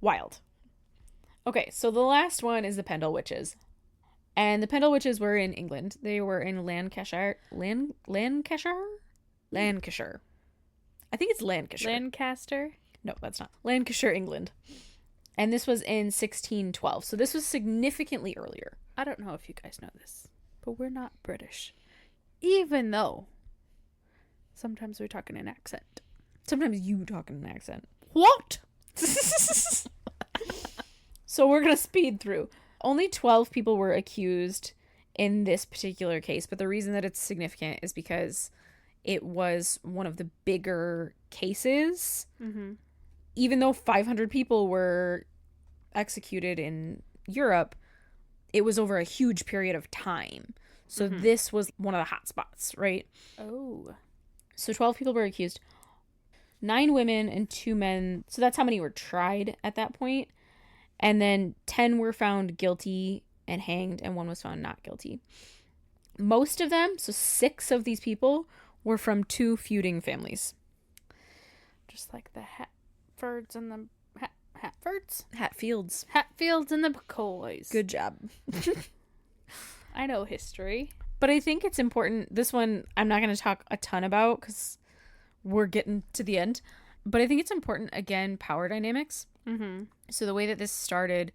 Wild. Okay, so the last one is the Pendle Witches. And the Pendle Witches were in England. They were in Lancashire. Lancashire? I think it's Lancashire. Lancaster? No, that's not. Lancashire, England. And this was in 1612. So this was significantly earlier. I don't know if you guys know this, but we're not British. Even though sometimes we talk in an accent. Sometimes you talk in an accent. What? So we're going to speed through. Only 12 people were accused in this particular case, but the reason that it's significant is because it was one of the bigger cases. Even though 500 people were executed in Europe, it was over a huge period of time. So this was one of the hot spots, right? Oh. So 12 people were accused. 9 women and 2 men. So that's how many were tried at that point. And then 10 were found guilty and hanged, and 1 was found not guilty. Most of them, so 6 of these people, were from 2 feuding families. Just like the Hatfords and the Hatfords? Hatfields. Hatfields and the McCoys. Good job. I know history. But I think it's important. This one I'm not going to talk a ton about because we're getting to the end. But I think it's important, again, power dynamics. So the way that this started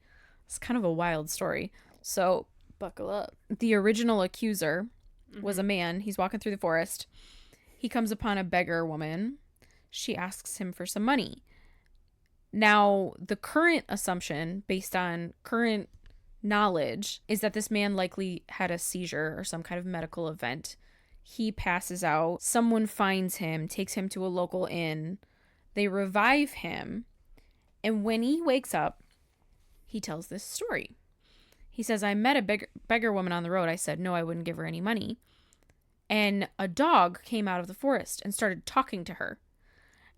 is kind of a wild story. So buckle up. The original accuser was a man. He's walking through the forest. He comes upon a beggar woman. She asks him for some money. Now, the current assumption, based on current knowledge, is that this man likely had a seizure or some kind of medical event. He passes out. Someone finds him, takes him to a local inn. They revive him. And when he wakes up, he tells this story. He says, I met a beggar woman on the road. I said, no, I wouldn't give her any money. and a dog came out of the forest and started talking to her.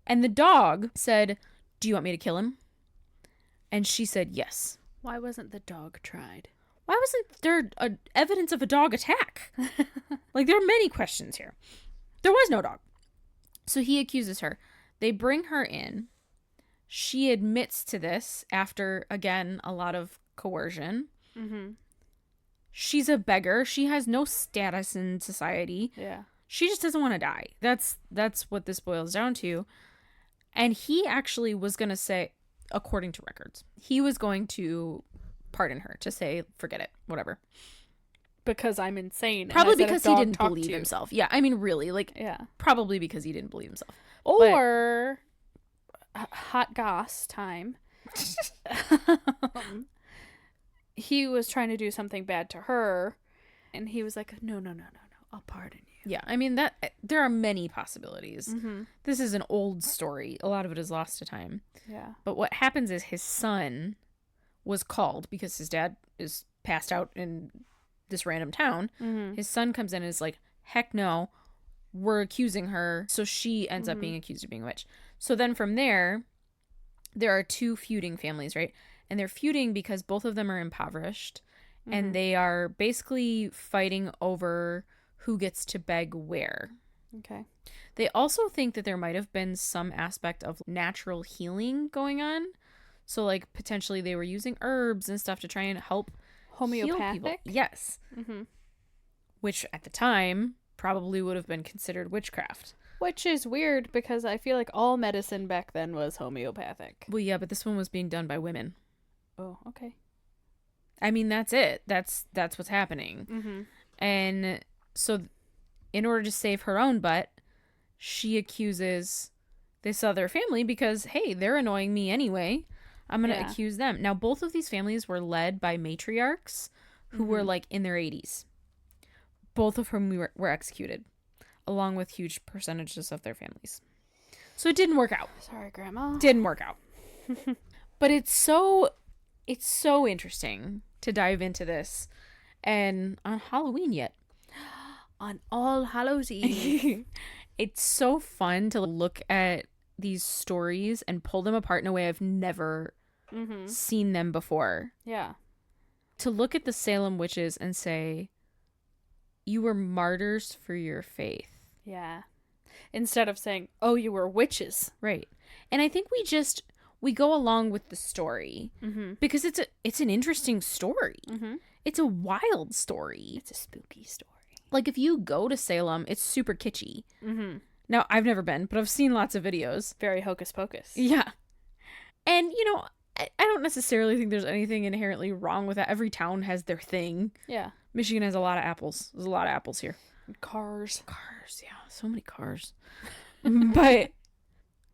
And the dog said, "Do you want me to kill him?" And she said, "Yes." Why wasn't the dog tried? Why wasn't there evidence of a dog attack? Like, there are many questions here. There was no dog. So he accuses her. They bring her in. She admits to this after, again, a lot of coercion. Mm-hmm. She's a beggar. She has no status in society. Yeah. She just doesn't want to die. That's what this boils down to. And he actually was going to say, according to records, he was going to pardon her, to say, forget it, whatever. Because I'm insane. Probably because he didn't believe himself. Yeah, I mean, really, like, yeah. Probably because he didn't believe himself. Or hot goss time. He was trying to do something bad to her, and he was like, no, I'll pardon you. Yeah, I mean, that there are many possibilities. Mm-hmm. This is an old story. A lot of it is lost to time. Yeah. But what happens is his son was called because his dad is passed out in this random town. Mm-hmm. His son comes in and is like, heck no, we're accusing her. So she ends up being accused of being a witch. So then from there are two feuding families, right? And they're feuding because both of them are impoverished. And they are basically fighting over who gets to beg where. Okay. They also think that there might have been some aspect of natural healing going on. So, like, potentially they were using herbs and stuff to try and help heal people. Yes. Mm-hmm. Which, at the time, probably would have been considered witchcraft. Which is weird because I feel like all medicine back then was homeopathic. Well, yeah, but this one was being done by women. Oh, okay. I mean, that's it. That's what's happening. Mm-hmm. And so, in order to save her own butt, she accuses this other family because, hey, they're annoying me anyway. I'm going to accuse them. Now, both of these families were led by matriarchs who were, like, in their 80s. Both of whom were executed, along with huge percentages of their families. So it didn't work out. Sorry, Grandma. Didn't work out. But it's so interesting to dive into this. And on Halloween yet. On All Hallows Eve. It's so fun to look at these stories and pull them apart in a way I've never seen them before. Yeah. To look at the Salem witches and say, you were martyrs for your faith. Yeah. Instead of saying, oh, you were witches. Right. And I think we go along with the story because it's an interesting story. Mm-hmm. It's a wild story. It's a spooky story. Like, if you go to Salem, it's super kitschy. Mm-hmm. Now, I've never been, but I've seen lots of videos. Very hocus pocus. Yeah. And, you know, I don't necessarily think there's anything inherently wrong with that. Every town has their thing. Yeah. Michigan has a lot of apples. There's a lot of apples here. And cars. Cars, yeah. So many cars. But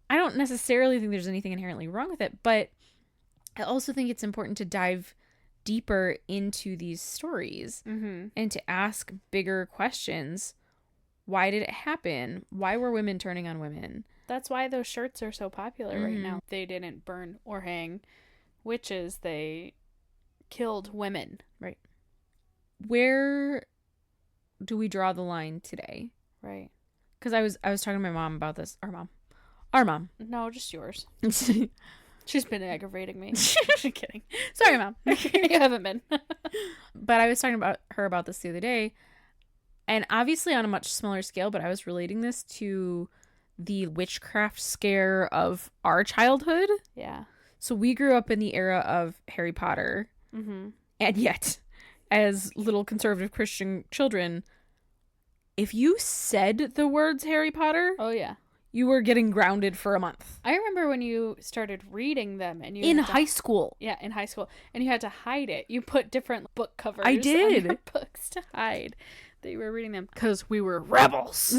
I don't necessarily think there's anything inherently wrong with it. But I also think it's important to dive deeper into these stories and to ask bigger questions. Why did it happen? Why were women turning on women? That's why those shirts are so popular right now. They didn't burn or hang witches. They killed women. Right. Where do we draw the line today? Right. Because I was talking to my mom about this. Our mom. No, just yours. She's been aggravating me. Just kidding. Sorry, Mom. You haven't been. But I was talking about her about this the other day. And obviously on a much smaller scale, but I was relating this to the witchcraft scare of our childhood. Yeah. So we grew up in the era of Harry Potter. Mm-hmm. And yet, as little conservative Christian children, if you said the words Harry Potter... Oh, yeah. You were getting grounded for a month. I remember when you started reading them and you in high school. Yeah, in high school, and you had to hide it. You put different book covers. I did. On your books to hide that you were reading them because we were rebels.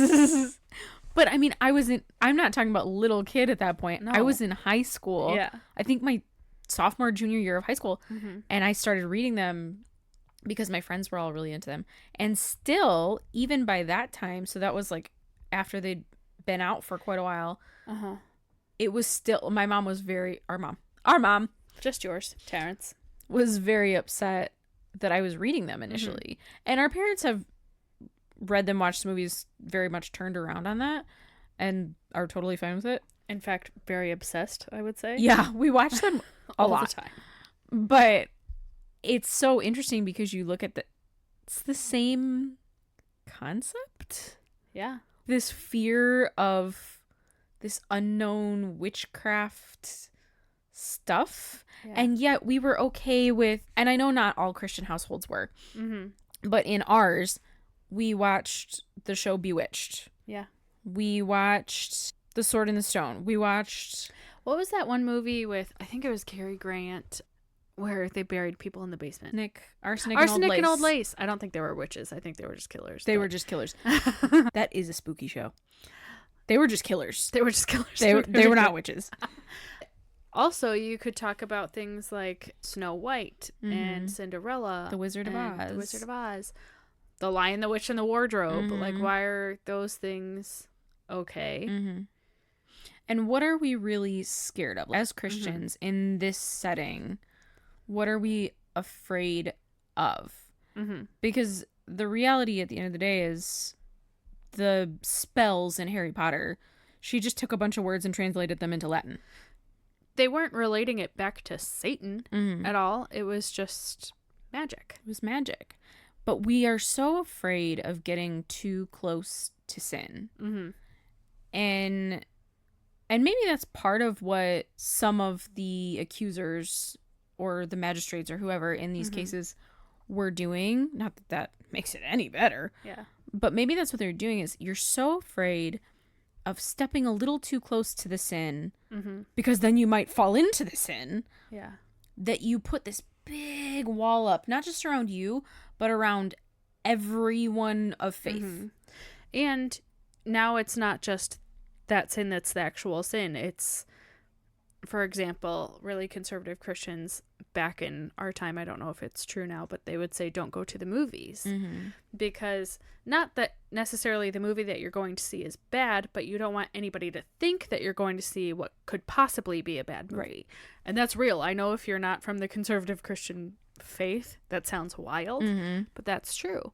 But I mean, I'm not talking about little kid at that point. No. I was in high school. Yeah, I think my sophomore, junior year of high school, and I started reading them because my friends were all really into them. And still, even by that time, so that was like after they'd been out for quite a while, it was still, my mom was our mom, just yours, Terrence, was very upset that I was reading them initially. And our parents have read them, watched the movies, very much turned around on that and are totally fine with it. In fact, very obsessed, I would say. Yeah, we watch them all lot. the time. But it's so interesting because you look at it's the same concept. Yeah. This fear of this unknown witchcraft stuff. Yeah. And yet we were okay with, and I know not all Christian households were, but in ours, we watched the show Bewitched. Yeah. We watched The Sword and the Stone. We watched... What was that one movie with, I think it was Cary Grant, where they buried people in the basement? Arsenic and Old Lace. I don't think they were witches. I think they were just killers. They were just killers. That is a spooky show. They were just killers. They were just killers. They were not witches. Also, you could talk about things like Snow White and Cinderella. The Wizard of Oz. The Wizard of Oz. The Lion, the Witch, and the Wardrobe. Like, why are those things okay? And what are we really scared of as Christians in this setting? What are we afraid of? Because the reality at the end of the day is the spells in Harry Potter, she just took a bunch of words and translated them into Latin. They weren't relating it back to Satan at all. It was just magic. It was magic. But we are so afraid of getting too close to sin. And maybe that's part of what some of the accusers or the magistrates or whoever in these cases were doing. Not that that makes it any better. Yeah. But maybe that's what they're doing is you're so afraid of stepping a little too close to the sin because then you might fall into the sin. Yeah. That you put this big wall up, not just around you, but around everyone of faith. And now it's not just that sin that's the actual sin. It's, for example, really conservative Christians back in our time, I don't know if it's true now, but they would say don't go to the movies. Because not that necessarily the movie that you're going to see is bad, but you don't want anybody to think that you're going to see what could possibly be a bad movie. Right. And that's real. I know if you're not from the conservative Christian faith, that sounds wild, but that's true.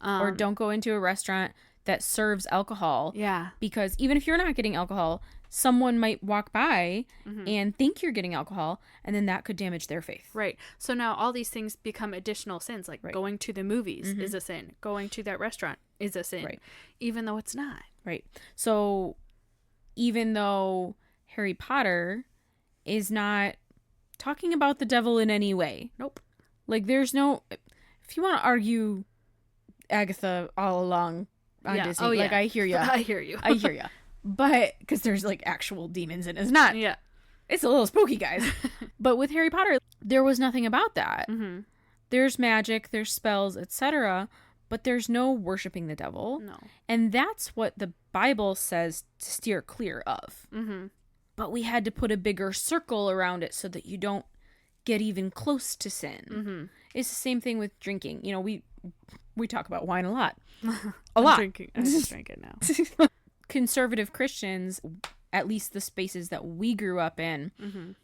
Or don't go into a restaurant that serves alcohol. Yeah. Because even if you're not getting alcohol, someone might walk by and think you're getting alcohol, and then that could damage their faith. Right. So now all these things become additional sins, like going to the movies is a sin. Going to that restaurant is a sin, even though it's not. Right. So even though Harry Potter is not talking about the devil in any way. Nope. Like there's no, if you want to argue Agatha all along on Disney, like I hear you. I hear you. I hear you. But because there's like actual demons in it. It's not. Yeah. It's a little spooky, guys. But with Harry Potter, there was nothing about that. There's magic, there's spells, etc. But there's no worshiping the devil. No. And that's what the Bible says to steer clear of. But we had to put a bigger circle around it so that you don't get even close to sin. It's the same thing with drinking. You know, we talk about wine a lot. I just drink it now. Conservative Christians, at least the spaces that we grew up in,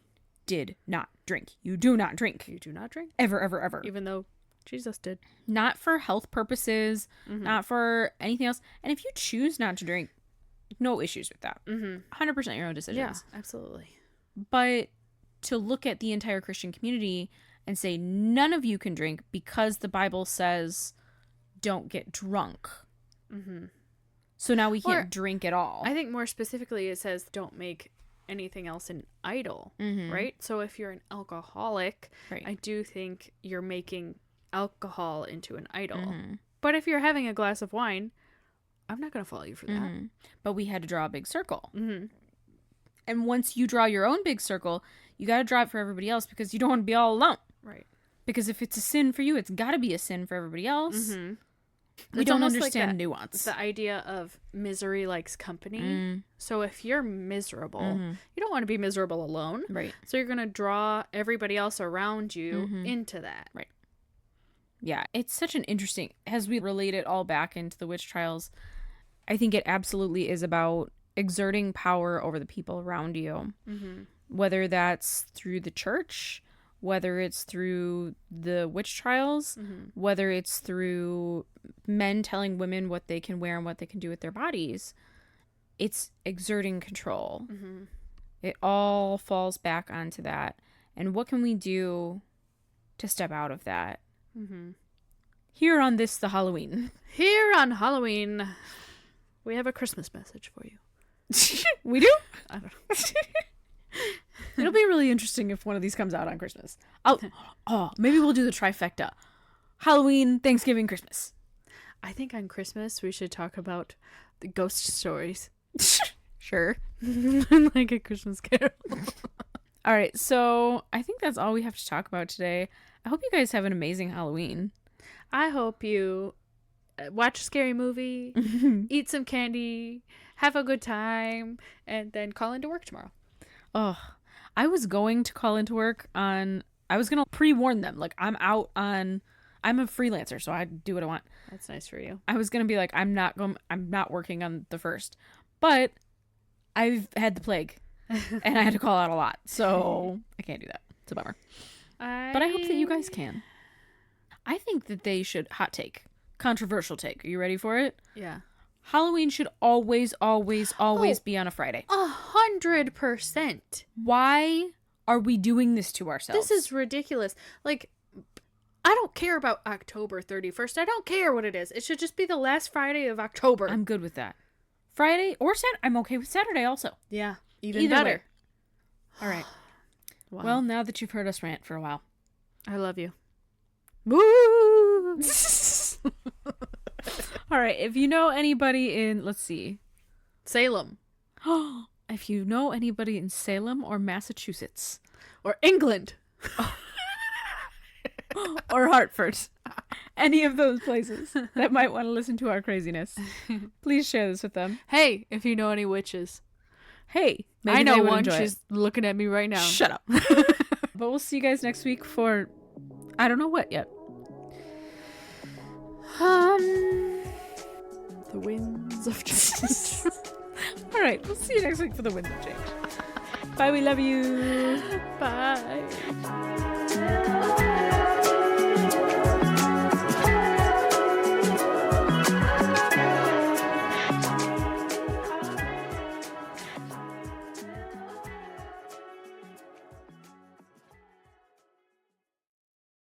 did not drink. You do not drink. You do not drink? Ever, ever, ever. Even though Jesus did. Not for health purposes, not for anything else. And if you choose not to drink, no issues with that. 100% your own decisions. Yeah, absolutely. But to look at the entire Christian community and say none of you can drink because the Bible says don't get drunk. So now we can't drink at all. I think more specifically it says don't make anything else an idol, right? So if you're an alcoholic, I do think you're making alcohol into an idol. But if you're having a glass of wine, I'm not going to follow you for that. But we had to draw a big circle. And once you draw your own big circle, you got to draw it for everybody else because you don't want to be all alone. Right. Because if it's a sin for you, it's got to be a sin for everybody else. We don't understand nuance. The idea of misery likes company. So if you're miserable, you don't want to be miserable alone. Right. So you're going to draw everybody else around you into that. Right. Yeah, it's such an interesting, as we relate it all back into the witch trials, I think it absolutely is about exerting power over the people around you. Whether that's through the church whether it's through the witch trials, whether it's through men telling women what they can wear and what they can do with their bodies, it's exerting control. It all falls back onto that. And what can we do to step out of that? Here on the Halloween. Here on Halloween, we have a Christmas message for you. We do? I don't know. It'll be really interesting if one of these comes out on Christmas. Maybe we'll do the trifecta. Halloween, Thanksgiving, Christmas. I think on Christmas we should talk about the ghost stories. Sure. Like a Christmas Carol. All right, so I think that's all we have to talk about today. I hope you guys have an amazing Halloween. I hope you watch a scary movie, eat some candy, have a good time, and then call into work tomorrow. Oh, I was going to call into work I was going to pre-warn them. Like, I'm a freelancer, so I do what I want. That's nice for you. I was going to be like, I'm not working on the 1st. But I've had the plague, and I had to call out a lot, so I can't do that. It's a bummer. But I hope that you guys can. I think that they should, hot take, controversial take. Are you ready for it? Yeah. Halloween should always be on a Friday. 100%. Why are we doing this to ourselves? This is ridiculous. Like, I don't care about October 31st. I don't care what it is. It should just be the last Friday of October. I'm good with that. Friday or Saturday. I'm okay with Saturday also. Yeah. Even Either better. way. All right. Wow. Well, now that you've heard us rant for a while. I love you. Woo! All right. If you know anybody in, let's see, Salem. If you know anybody in Salem or Massachusetts. Or England. Or Hartford. Any of those places that might want to listen to our craziness. Please share this with them. Hey, if you know any witches. Hey, maybe I know they would one. enjoy She's looking at me right now. Shut up. But we'll see you guys next week for, I don't know what yet. The winds of change. All right, we'll see you next week for the winds of change. Bye, we love you. Bye.